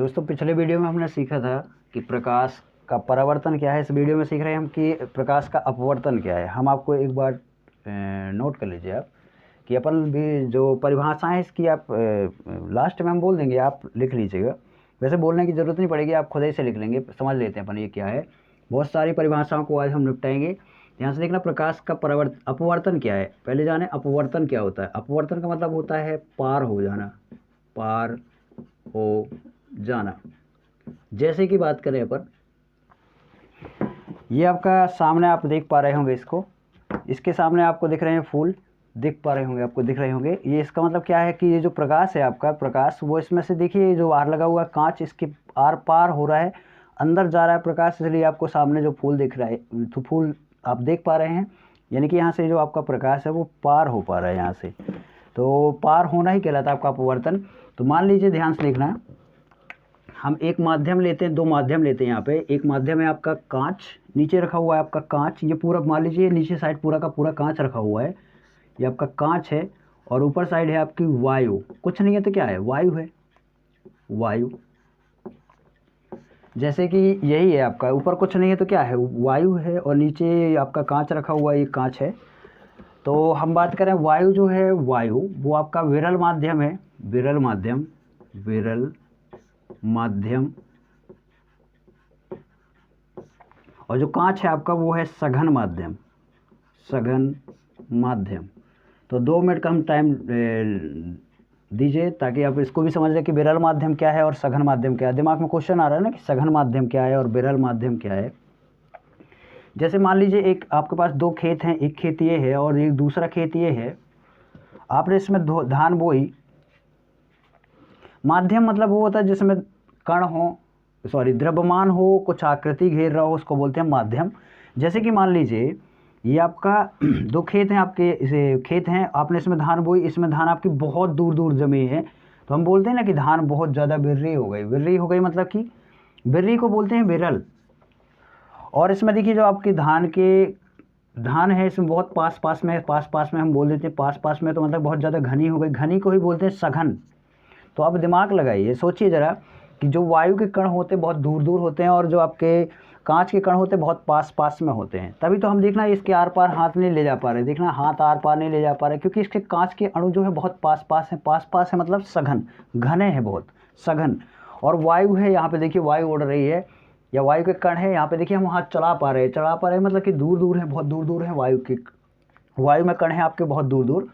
दोस्तों पिछले वीडियो में हमने सीखा था कि प्रकाश का परावर्तन क्या है। इस वीडियो में सीख रहे हैं हम कि प्रकाश का अपवर्तन क्या है। हम आपको एक बार नोट कर लीजिए आप कि अपन भी जो परिभाषाएं हैं इसकी आप लास्ट में हम बोल देंगे, आप लिख लीजिएगा। वैसे बोलने की ज़रूरत नहीं पड़ेगी, आप खुद ही से लिख लेंगे, समझ लेते हैं अपन ये क्या है। बहुत सारी परिभाषाओं को आज हम निपटाएंगे। ध्यान से देखना, प्रकाश का अपवर्तन क्या है। पहले जाने अपवर्तन क्या होता है। अपवर्तन का मतलब होता है पार हो जाना, पार हो जाना। जैसे कि बात करें अपन, ये आपका सामने आप देख पा रहे होंगे, इसके सामने आपको दिख रहे हैं फूल, दिख पा रहे होंगे, आपको दिख रहे होंगे। ये इसका मतलब क्या है कि ये जो प्रकाश है आपका, प्रकाश वो इसमें से देखिए जो आर लगा हुआ है कांच, इसके आर पार हो रहा है, अंदर जा रहा है प्रकाश, इसलिए आपको सामने जो फूल दिख रहा है तो फूल आप देख पा रहे हैं। यानी कि यहाँ से जो आपका प्रकाश है वो पार हो पा रहा है यहाँ से, तो पार होना ही कहलाता है आपका अपवर्तन। तो मान लीजिए, ध्यान से देखना, हम एक माध्यम लेते हैं, दो माध्यम लेते हैं। यहाँ पे एक माध्यम है आपका कांच, नीचे रखा हुआ है आपका कांच, ये पूरा मान लीजिए नीचे साइड पूरा का पूरा कांच रखा हुआ है, ये आपका कांच है। और ऊपर साइड है आपकी वायु, कुछ नहीं है तो क्या है, वायु है, वायु। जैसे कि यही है आपका, ऊपर कुछ नहीं है तो क्या है, वायु है, और नीचे आपका कांच रखा हुआ है, ये कांच है। तो हम बात करें वायु जो है, वायु वो आपका विरल माध्यम है, विरल माध्यम, विरल माध्यम। और जो कांच है आपका वो है सघन माध्यम, सघन माध्यम। तो 2 मिनट का हम टाइम दीजिए ताकि आप इसको भी समझ लें कि विरल माध्यम क्या है और सघन माध्यम क्या है। दिमाग में क्वेश्चन आ रहा है ना कि सघन माध्यम क्या है और विरल माध्यम क्या है। जैसे मान लीजिए एक आपके पास 2 खेत हैं, एक खेत ये है और एक दूसरा खेत ये है। आपने इसमें धान बोई। माध्यम मतलब वो होता है जिसमें कण हो, सॉरी द्रव्यमान हो, कुछ आकृति घेर रहा हो, उसको बोलते हैं माध्यम। जैसे कि मान लीजिए ये आपका 2 खेत हैं, आपके इसे खेत हैं, आपने इसमें धान बोई, इसमें धान आपकी बहुत दूर दूर जमी है, तो हम बोलते हैं ना कि धान बहुत ज़्यादा बिर्री हो गई। बिर्री हो गई मतलब कि बिर्री को बोलते हैं विरल। और इसमें देखिए जो आपकी धान है इसमें बहुत पास पास में, पास पास में हम बोल देते हैं, पास पास में तो मतलब बहुत ज़्यादा घनी हो गई, घनी को ही बोलते हैं सघन। तो आप दिमाग लगाइए, सोचिए ज़रा कि जो वायु के कण होते हैं बहुत दूर दूर होते हैं और जो आपके कांच के कण होते हैं बहुत पास पास में होते हैं। तभी तो हम देखना इसके आर पार हाथ नहीं ले जा पा रहे, देखना हाथ आर पार नहीं ले जा पा रहे, क्योंकि इसके कांच के अणु जो है बहुत पास पास हैं। पास पास है मतलब सघन, घने हैं, बहुत सघन। और वायु है, यहाँ पे देखिए वायु उड़ रही है या वायु के कण है, यहाँ पे देखिए हम हाथ चला पा रहे हैं, चला पा रहे हैं मतलब कि दूर दूर है, बहुत दूर दूर है वायु में कण है आपके बहुत दूर दूर।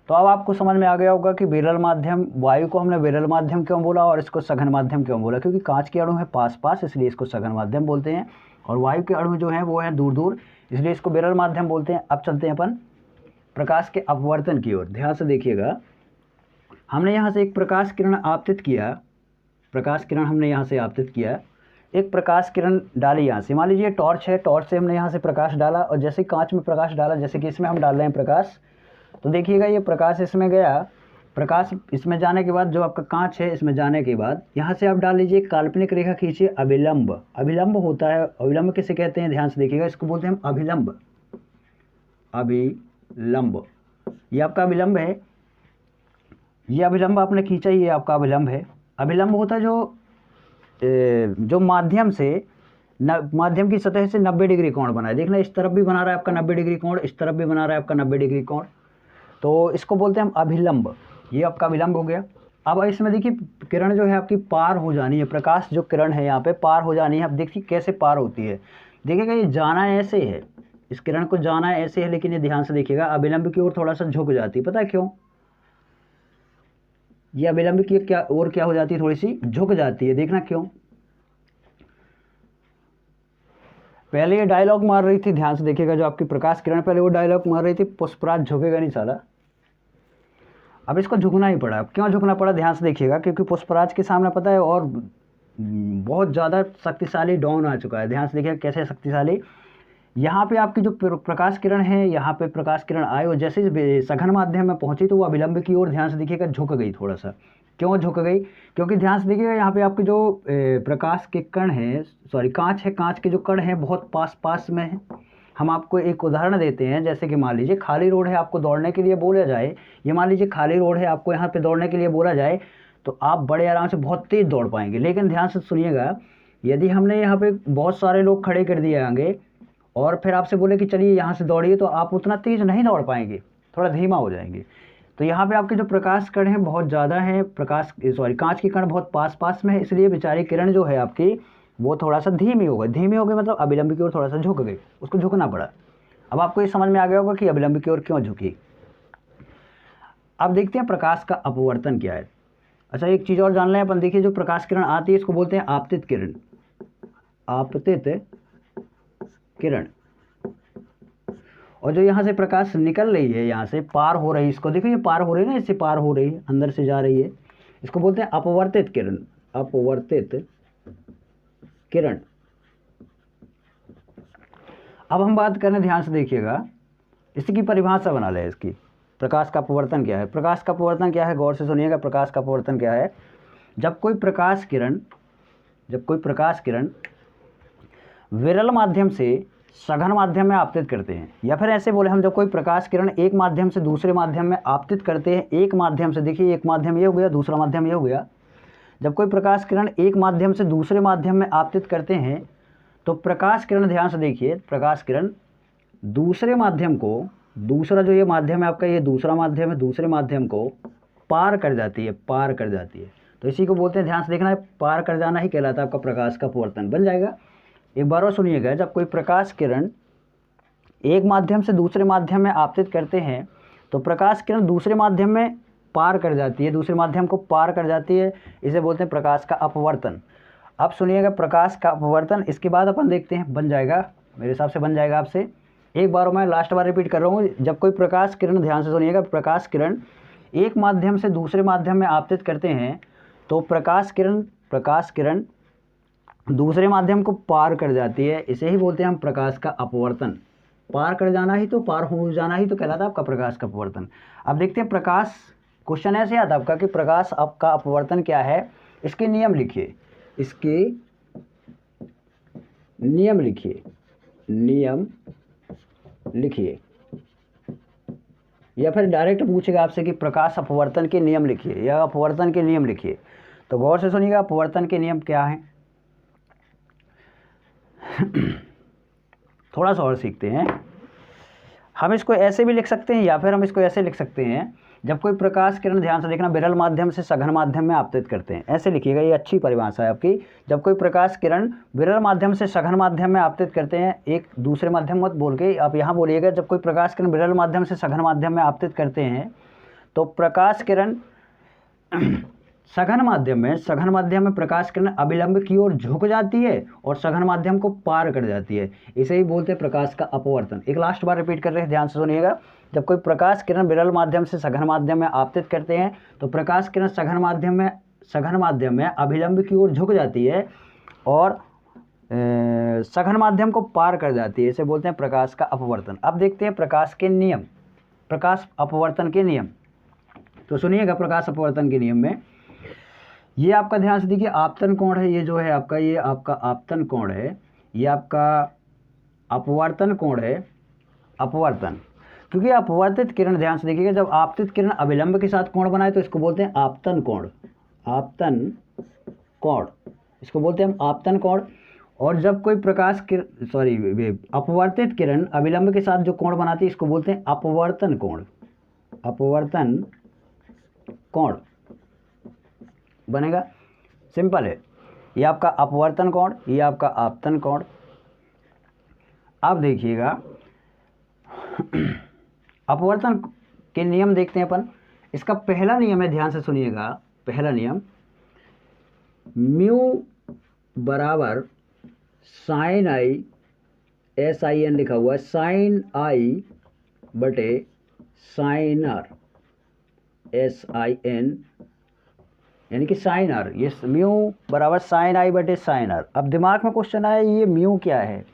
तो अब आपको समझ में आ गया होगा कि विरल माध्यम, वायु को हमने विरल माध्यम क्यों बोला और इसको सघन माध्यम क्यों बोला, क्योंकि कांच के अणु है पास पास, इसलिए इसको सघन माध्यम बोलते हैं। और वायु के अणु जो हैं वो हैं दूर दूर, इसलिए इसको विरल माध्यम बोलते हैं। अब चलते हैं अपन प्रकाश के अपवर्तन की ओर। ध्यान से देखिएगा, हमने यहाँ से एक प्रकाश किरण आपतित किया, प्रकाश किरण हमने यहाँ से आपतित किया, एक प्रकाश किरण डाली यहाँ से। मान लीजिए टॉर्च है, टॉर्च से हमने यहाँ से प्रकाश डाला, और जैसे कांच में प्रकाश डाला, जैसे कि इसमें हम डाल रहे हैं प्रकाश, तो देखिएगा ये प्रकाश इसमें गया, प्रकाश इसमें जाने के बाद जो आपका कांच है इसमें जाने के बाद यहाँ से आप डाल लीजिए काल्पनिक रेखा खींचिए, अभिलंब। अभिलंब होता है, अभिलंब किसे कहते हैं, ध्यान से देखिएगा, इसको बोलते हैं हम अभिलंब, अभिलंब। ये आपका अभिलंब है, ये अभिलंब आपने खींचा, ये आपका अभिलंब है। अभिलंब होता है जो माध्यम से माध्यम की सतह से 90 डिग्री कोण बनाए। देखना इस तरफ भी बना रहा है आपका 90 डिग्री कोण, इस तरफ भी बना रहा है आपका 90 डिग्री कोण, तो इसको बोलते हैं हम अभिलंब। ये आपका अभिलंब हो गया। अब इसमें देखिए किरण जो है आपकी पार हो जानी है, प्रकाश जो किरण है यहाँ पे पार हो जानी है। अब देखिए कैसे पार होती है, देखिएगा ये जाना ऐसे है, इस किरण को जाना ऐसे है, लेकिन ये ध्यान से देखिएगा अभिलंब की ओर थोड़ा सा झुक जाती है। पता है क्यों, ये अभिलंब की क्या हो जाती है, थोड़ी सी झुक जाती है, देखना क्यों। पहले ये डायलॉग मार रही थी, ध्यान से देखिएगा, जो आपकी प्रकाश किरण पहले वो डायलॉग मार रही थी, पुष्पराज झुकेगा नहीं साला। अब इसको झुकना ही पड़ा। क्यों झुकना पड़ा, ध्यान से देखिएगा, क्योंकि पुष्पराज के सामने पता है और बहुत ज़्यादा शक्तिशाली डॉन आ चुका है। ध्यान से देखिएगा कैसे शक्तिशाली, यहाँ पे आपकी जो प्रकाश किरण है, यहाँ पे प्रकाश किरण आई और जैसे सघन माध्यम में पहुंची तो वो अभिलंब की ओर ध्यान से देखिएगा झुक गई थोड़ा सा। क्यों झुक गई, क्योंकि ध्यान से देखिएगा यहाँ पे आपके जो प्रकाश के कण हैं, सॉरी कांच है, कांच के जो कण हैं बहुत पास पास में है। हम आपको एक उदाहरण देते हैं, जैसे कि मान लीजिए खाली रोड है, आपको दौड़ने के लिए बोला जाए, ये मान लीजिए खाली रोड है, आपको यहाँ पे दौड़ने के लिए बोला जाए, तो आप बड़े आराम से बहुत तेज़ दौड़ पाएंगे। लेकिन ध्यान से सुनिएगा, यदि हमने यहाँ पे बहुत सारे लोग खड़े कर दिए आगे और फिर आपसे बोले कि चलिए यहाँ से दौड़िए, तो आप उतना तेज़ नहीं दौड़ पाएंगे, थोड़ा धीमा हो जाएंगे। तो यहाँ पे आपके जो प्रकाश कण हैं बहुत ज़्यादा हैं, कांच के कण बहुत पास पास में है, इसलिए बेचारी किरण जो है आपकी वो थोड़ा सा धीमी हो गई। धीमी हो गई मतलब अभिलंब की ओर थोड़ा सा झुक गई, उसको झुकना पड़ा। अब आपको ये समझ में आ गया होगा कि अभिलंब की ओर क्यों झुकी। अब देखते हैं प्रकाश का अपवर्तन क्या है। अच्छा, एक चीज़ और जान लें अपन। देखिए, जो प्रकाश किरण आती है इसको बोलते हैं आपतित किरण। आपतित किरण। और जो यहाँ से प्रकाश निकल रही है, यहाँ से पार हो रही है, इसको देखो, ये पार हो रही है ना, इससे पार हो रही है, अंदर से जा रही है, इसको बोलते हैं अपवर्तित किरण। अपवर्तित किरण। अब हम बात करें, ध्यान से देखिएगा, इसकी परिभाषा बना लें इसकी। प्रकाश का अपवर्तन क्या है? प्रकाश का अपवर्तन क्या है, गौर से सुनिएगा। प्रकाश का अपवर्तन क्या है? जब कोई प्रकाश किरण विरल माध्यम से सघन माध्यम में आपतित करते हैं, या फिर ऐसे बोले हम, जब कोई प्रकाश किरण एक माध्यम से दूसरे माध्यम में आपतित करते हैं, एक माध्यम से, देखिए एक माध्यम ये हो गया, दूसरा माध्यम ये हो गया। जब कोई प्रकाश किरण एक माध्यम से दूसरे माध्यम में आपतित करते हैं तो प्रकाश किरण, ध्यान से देखिए, प्रकाश किरण दूसरे माध्यम को, दूसरा जो ये माध्यम है आपका, ये दूसरा माध्यम है, दूसरे माध्यम को पार कर जाती है, पार कर जाती है। तो इसी को बोलते हैं, ध्यान से देखना है, पार कर जाना ही कहलाता है आपका प्रकाश का अपवर्तन। बन जाएगा। एक बार और सुनिएगा, जब कोई प्रकाश किरण एक माध्यम से दूसरे माध्यम में आपतित करते हैं तो प्रकाश किरण दूसरे माध्यम में पार कर जाती है, दूसरे माध्यम को पार कर जाती है, इसे बोलते हैं प्रकाश का अपवर्तन। अब सुनिएगा प्रकाश का अपवर्तन, इसके बाद अपन देखते हैं। बन जाएगा, मेरे हिसाब से बन जाएगा आपसे। एक बार मैं लास्ट बार रिपीट कर रहा हूँ, जब कोई प्रकाश किरण, ध्यान से सुनिएगा, प्रकाश किरण एक माध्यम से दूसरे माध्यम में आपतित करते हैं तो प्रकाश किरण दूसरे माध्यम को पार कर जाती है, इसे ही बोलते हैं हम प्रकाश का अपवर्तन। पार कर जाना ही तो, पार हो जाना ही तो कहलाता है आपका प्रकाश का अपवर्तन। अब देखते हैं प्रकाश, क्वेश्चन ऐसे आता है आपका कि प्रकाश का अपवर्तन क्या है, इसके नियम लिखिए, इसके नियम लिखिए, नियम लिखिए, या फिर डायरेक्ट पूछेगा आपसे कि प्रकाश अपवर्तन के नियम लिखिए या अपवर्तन के नियम लिखिए। तो गौर से सुनिएगा, अपवर्तन के नियम क्या हैं। थोड़ा सा और सीखते हैं। हम इसको ऐसे भी लिख सकते हैं या फिर हम इसको ऐसे लिख सकते हैं, जब कोई प्रकाश किरण, ध्यान से देखना, विरल माध्यम से सघन माध्यम में आपतित करते हैं, ऐसे लिखिएगा, ये अच्छी परिभाषा है आपकी। जब कोई प्रकाश किरण विरल माध्यम से सघन माध्यम में आपतित करते हैं, एक दूसरे माध्यम मत बोल के आप यहाँ बोलिएगा, जब कोई प्रकाश किरण विरल माध्यम से सघन माध्यम में आपतित करते हैं तो प्रकाश किरण सघन माध्यम में प्रकाश किरण अभिलंब की ओर झुक जाती है और सघन माध्यम को पार कर जाती है, इसे ही बोलते हैं प्रकाश का अपवर्तन। एक लास्ट बार रिपीट कर रहे हैं, ध्यान से सुनिएगा। जब कोई प्रकाश किरण विरल माध्यम से सघन माध्यम में आपतित करते हैं तो प्रकाश किरण सघन माध्यम में अभिलंब की ओर झुक जाती है और सघन माध्यम को पार कर जाती है, इसे बोलते हैं प्रकाश का अपवर्तन। अब देखते हैं प्रकाश के नियम, प्रकाश अपवर्तन के नियम। तो सुनिएगा, प्रकाश अपवर्तन के नियम में ये आपका, ध्यान से देखिए, आपतन कोण है, ये जो है आपका, ये आपका आपतन कोण है, ये आपका अपवर्तन कोण है, अपवर्तन। क्योंकि अपवर्तित किरण, ध्यान से देखिएगा, जब आपतित किरण अभिलंब के साथ कोण बनाए तो इसको बोलते हैं आपतन कोण, आपतन कोण, इसको बोलते हैं हम आपतन कोण। और जब कोई अपवर्तित किरण अभिलंब के साथ जो कोण बनाती है इसको बोलते हैं अपवर्तन कोण, अपवर्तन कोण बनेगा। सिंपल है, ये आपका अपवर्तन कोण, ये आपका आपतन कोण। अब देखिएगा अपवर्तन के नियम देखते हैं अपन। इसका पहला नियम है, ध्यान से सुनिएगा, पहला नियम, म्यू बराबर साइन आई, SIN लिखा हुआ है, साइन आई बटे साइन आर, SIN, यानी कि साइन आर। ये म्यू बराबर साइन आई बटे साइन आर। अब दिमाग में क्वेश्चन आया, ये म्यू क्या है?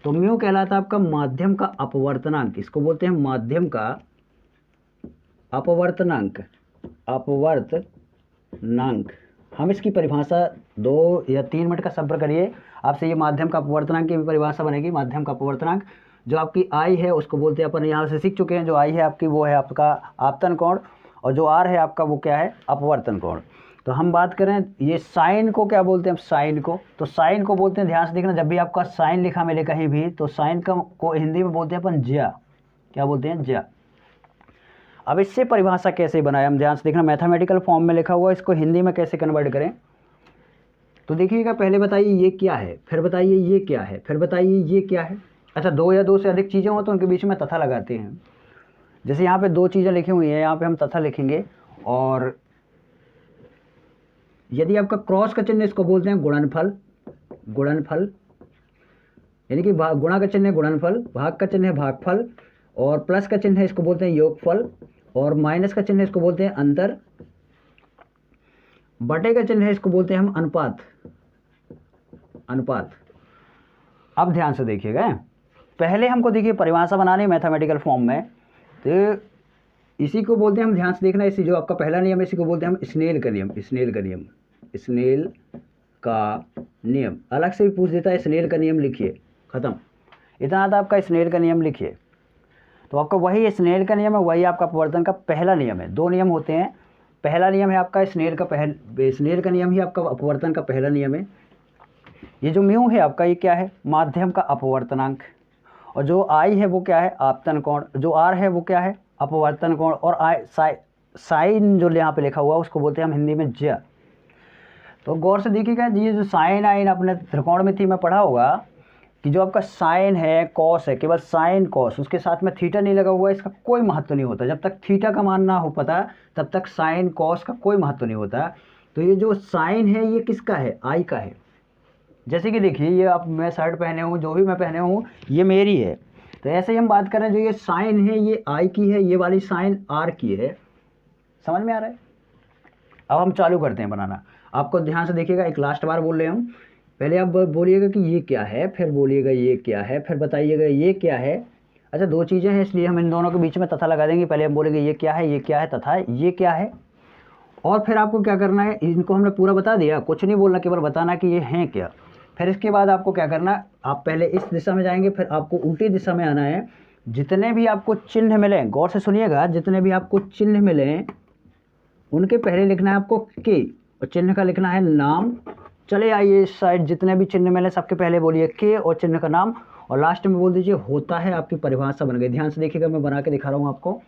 तो म्यू कहलाता है आपका माध्यम का अपवर्तनांक, इसको बोलते हैं माध्यम का अपवर्तनांक, अपवर्तनांक। हम इसकी परिभाषा 2 या 3 मिनट का सब्र करिए, आपसे ये माध्यम का अपवर्तनांक की भी परिभाषा बनेगी। माध्यम का अपवर्तनांक, जो आपकी आई है उसको बोलते हैं, अपन यहाँ से सीख चुके हैं, जो आई है आपकी वो है आपका आपतन कोण, और जो आर है आपका वो क्या है, अपवर्तन कोण। तो हम बात करें ये साइन को क्या बोलते हैं, साइन को, तो साइन को बोलते हैं, ध्यान से देखना, जब भी आपका साइन लिखा मिले कहीं भी तो साइन को हिंदी में बोलते हैं अपन ज्या, क्या बोलते हैं, ज्या। अब इससे परिभाषा कैसे बनाए, हम ध्यान से देखना, मैथमेटिकल फॉर्म में लिखा हुआ, इसको हिंदी में कैसे कन्वर्ट करें। तो देखिएगा, पहले बताइए ये क्या है, फिर बताइए ये क्या है, फिर बताइए ये क्या है। अच्छा, दो या दो से अधिक चीज़ें हो तो उनके बीच में तथा लगाते हैं। जैसे यहाँ पे दो चीज़ें लिखी हुई हैं, यहाँ पे हम तथा लिखेंगे। और यदि आपका क्रॉस का चिन्ह, इसको बोलते हैं गुणनफल, गुणनफल, यानी कि गुणा का चिन्ह है गुणनफल, भाग का चिन्ह है भागफल, और प्लस का चिन्ह है इसको बोलते हैं योगफल, और माइनस का चिन्ह है इसको बोलते हैं अंतर, बटे का चिन्ह है इसको बोलते हैं हम अनुपात, अनुपात। अब ध्यान से देखिएगा, पहले हमको देखिए परिभाषा बनानी मैथमेटिकल फॉर्म में, तो इसी को बोलते हैं हम, ध्यान से देखना, इसी जो आपका पहला नियम है इसी को बोलते हैं हम स्नेल का नियम, स्नेल का नियम, स्नेल का नियम। अलग से भी पूछ देता है स्नेल का नियम लिखिए, ख़त्म, इतना था आपका स्नेल का नियम लिखिए। तो आपका वही स्नेल का नियम है, वही आपका अपवर्तन का पहला नियम है। दो नियम होते हैं, पहला नियम है आपका स्नेल का नियम ही आपका अपवर्तन का पहला नियम है। ये जो म्यू है आपका, ये क्या है, माध्यम का अपवर्तनांक, और जो आई है वो क्या है, आपतन कोण, जो आर है वो क्या है, अपवर्तन कोण, और आई साइन जो यहाँ पे लिखा हुआ उसको बोलते हैं हम हिंदी में ज्या। तो गौर से देखिएगा, ये जो साइन आइन अपने त्रिकोणमिति में पढ़ा होगा कि जो आपका साइन है, कॉस है, केवल साइन कॉस, उसके साथ में थीटा नहीं लगा हुआ, इसका कोई महत्व नहीं होता। जब तक थीटा का मान ना हो पता तब तक साइन कॉस का कोई महत्व नहीं होता। तो ये जो साइन है ये किसका है, आई का है। जैसे कि देखिए, ये आप मैं शर्ट पहने हूँ, जो भी मैं पहने हूँ ये मेरी है। तो ऐसे ही हम बात करें, जो ये साइन है ये आई की है, ये वाली साइन आर की है। समझ में आ रहा है। अब हम चालू करते हैं बनाना। आपको ध्यान से देखिएगा, एक लास्ट बार बोल रहे हैं हम, पहले आप बोलिएगा कि ये क्या है, फिर बोलिएगा ये क्या है, फिर बताइएगा ये क्या है। अच्छा, दो चीज़ें हैं इसलिए हम इन दोनों के बीच में तथा लगा देंगे। पहले हम बोलेंगे ये क्या है, ये क्या है, तथा ये क्या है। और फिर आपको क्या करना है, इनको हमने पूरा बता दिया, कुछ नहीं बोलना, केवल बताना कि ये हैं क्या। फिर इसके बाद आपको क्या करना है, आप पहले इस दिशा में जाएंगे, फिर आपको उल्टी दिशा में आना है। जितने भी आपको चिन्ह मिले, गौर से सुनिएगा, जितने भी आपको चिन्ह मिले उनके पहले लिखना है आपको के, और चिन्ह का लिखना है नाम। चले आइए इस साइड, जितने भी चिन्ह मिले सबके पहले बोलिए के और चिन्ह का नाम, और लास्ट में बोल दीजिए होता है। आपकी परिभाषा बन गई। ध्यान से देखिएगा, मैं बना के दिखा रहा हूँ आपको।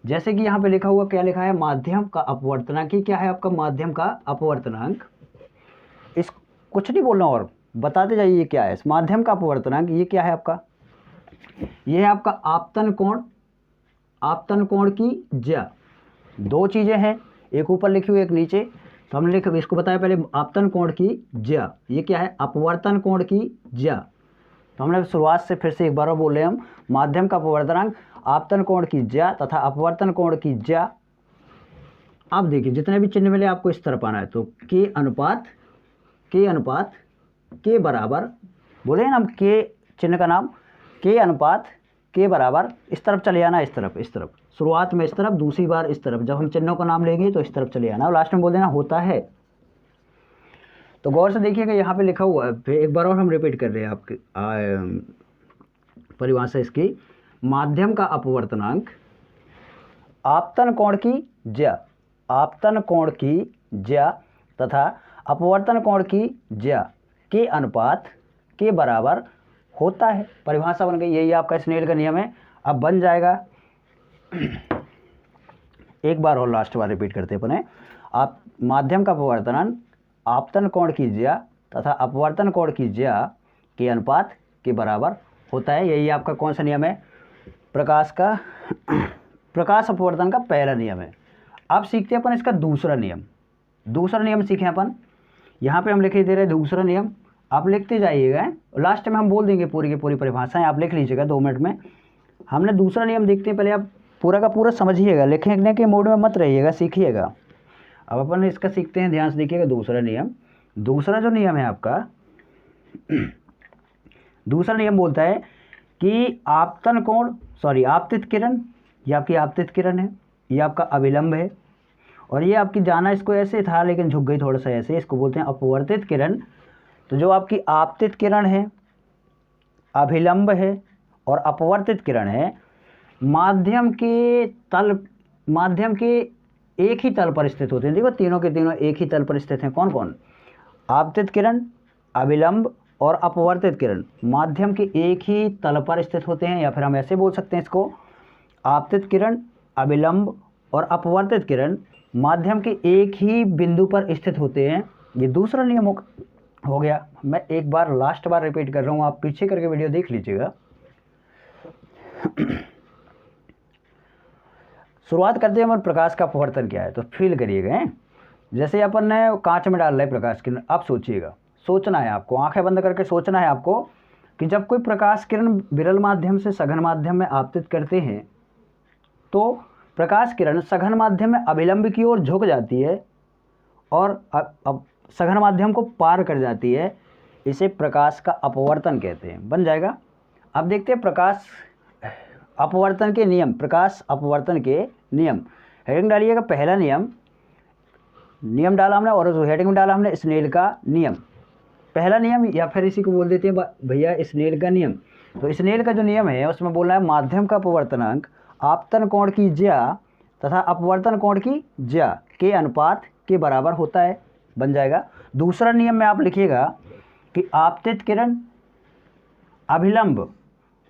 जैसे कि यहाँ पे लिखा हुआ, क्या लिखा है, माध्यम का अपवर्तनांक। ये क्या है आपका, माध्यम का अपवर्तनांक। इस कुछ नहीं बोलना और बताते जाइए ये क्या है, इस माध्यम का अपवर्तनांक। ये क्या है आपका, ये है आपका आपतन कोण, आपतन कोण की ज्या। दो चीज़ें हैं, एक ऊपर लिखी हुई एक नीचे। तो हमने इसको बताया पहले, आपतन कोण की ज्या। ये क्या है, अपवर्तन कोण की ज्या। तो हमने शुरुआत से फिर से एक बार बोल रहे हैं हम, माध्यम का अपवर्तनांक, आपतन कोण की ज्या तथा अपवर्तन कोण की ज्या। आप देखिए, जितने भी चिन्ह मिले आपको इस तरफ आना है। तो के अनुपात, के अनुपात, के बराबर, बोले ना हम, के चिन्ह का नाम, के अनुपात के बराबर, इस तरफ चले आना, इस तरफ, इस तरफ, शुरुआत में इस तरफ, दूसरी बार इस तरफ। जब हम चिन्हों का नाम लेंगे तो इस तरफ चले आना, और लास्ट में बोल देना होता है। तो गौर से देखिएगा, यहाँ पे लिखा हुआ है, फिर एक बार और हम रिपीट कर रहे हैं आपके परिभाषा इसकी, माध्यम का अपवर्तनांक, आपतन कोण की ज्या, आपतन कोण की ज्या तथा अपवर्तन कोण की ज्या के अनुपात के बराबर होता है। परिभाषा बन गई। यही आपका स्नेल का नियम है। अब बन जाएगा। एक बार और लास्ट बार रिपीट करते अपने, आप माध्यम का अपवर्तनांक आपतन कोण की ज्या तथा अपवर्तन कोण की ज्या के अनुपात के बराबर होता है। यही आपका कौन सा नियम है, प्रकाश का प्रकाश अपवर्तन का पहला नियम है। अब सीखते हैं अपन इसका दूसरा नियम। दूसरा नियम सीखें अपन। यहाँ पे हम लिखे दे रहे दूसरा नियम, आप लिखते जाइएगा, लास्ट में हम बोल देंगे पूरी की पूरी परिभाषाएं, आप लिख लीजिएगा 2 मिनट में। हमने दूसरा नियम देखते हैं, पहले आप पूरा का पूरा समझिएगा, लिखने के मोड में मत रहिएगा, सीखिएगा। अब अपन इसका सीखते हैं, ध्यान से देखिएगा दूसरा नियम। दूसरा जो नियम है आपका, दूसरा नियम बोलता है कि आपतन कोण, आपतित किरण, ये आपकी आपतित किरण है, ये आपका अभिलंब है, और ये आपकी जाना इसको ऐसे था लेकिन झुक गई थोड़ा सा ऐसे, इसको बोलते हैं अपवर्तित किरण। तो जो आपकी आपतित किरण है, अभिलंब है और अपवर्तित किरण है, माध्यम के एक ही तल पर स्थित होते हैं। देखो तीनों के तीनों एक ही तल पर स्थित हैं। कौन कौन? आपतित किरण, अभिलंब और अपवर्तित किरण माध्यम के एक ही तल पर स्थित होते हैं, या फिर हम ऐसे बोल सकते हैं इसको, आपतित किरण, अभिलंब और अपवर्तित किरण माध्यम के एक ही बिंदु पर स्थित होते हैं। ये दूसरा नियम हो गया। मैं एक बार लास्ट बार रिपीट कर रहा हूँ, आप पीछे करके वीडियो देख लीजिएगा। शुरुआत करते हैं, हमारे प्रकाश का अपवर्तन क्या है, तो फील करिएगा। जैसे अपन ने कांच में डाल रहे प्रकाश किरण, अब सोचिएगा, सोचना है आपको, आंखें बंद करके सोचना है आपको कि जब कोई प्रकाश किरण विरल माध्यम से सघन माध्यम में आपतित करते हैं तो प्रकाश किरण सघन माध्यम में अभिलंब की ओर झुक जाती है और अब सघन माध्यम को पार कर जाती है। इसे प्रकाश का अपवर्तन कहते हैं। बन जाएगा। अब देखते हैं प्रकाश अपवर्तन के नियम। प्रकाश अपवर्तन के नियम, हेडिंग डालिएगा। पहला नियम डाला हमने, और उस हेडिंग में डाला हमने स्नेल का नियम। पहला नियम, या फिर इसी को बोल देते हैं भैया स्नेल का नियम। तो स्नेल का जो नियम है उसमें बोलना है माध्यम का अपवर्तनांक आपतन कोण की ज्या तथा अपवर्तन कोण की ज्या के अनुपात के बराबर होता है। बन जाएगा। दूसरा नियम में आप लिखिएगा कि आपतित किरण, अभिलंब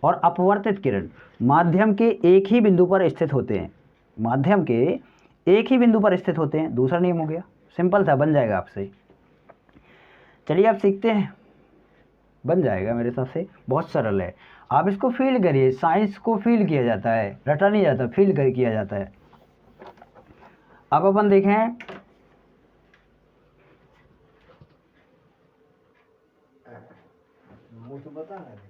और अपवर्तित किरण माध्यम के एक ही बिंदु पर स्थित होते हैं। माध्यम के एक ही बिंदु पर स्थित होते हैं। दूसरा नियम हो गया। सिंपल था, बन जाएगा आपसे। चलिए आप सीखते हैं, बन जाएगा मेरे हिसाब से। बहुत सरल है, आप इसको फील करिए। साइंस को फील किया जाता है, रटा नहीं जाता, फील कर किया जाता है। अब अपन देखें, वो तो बता रहा है।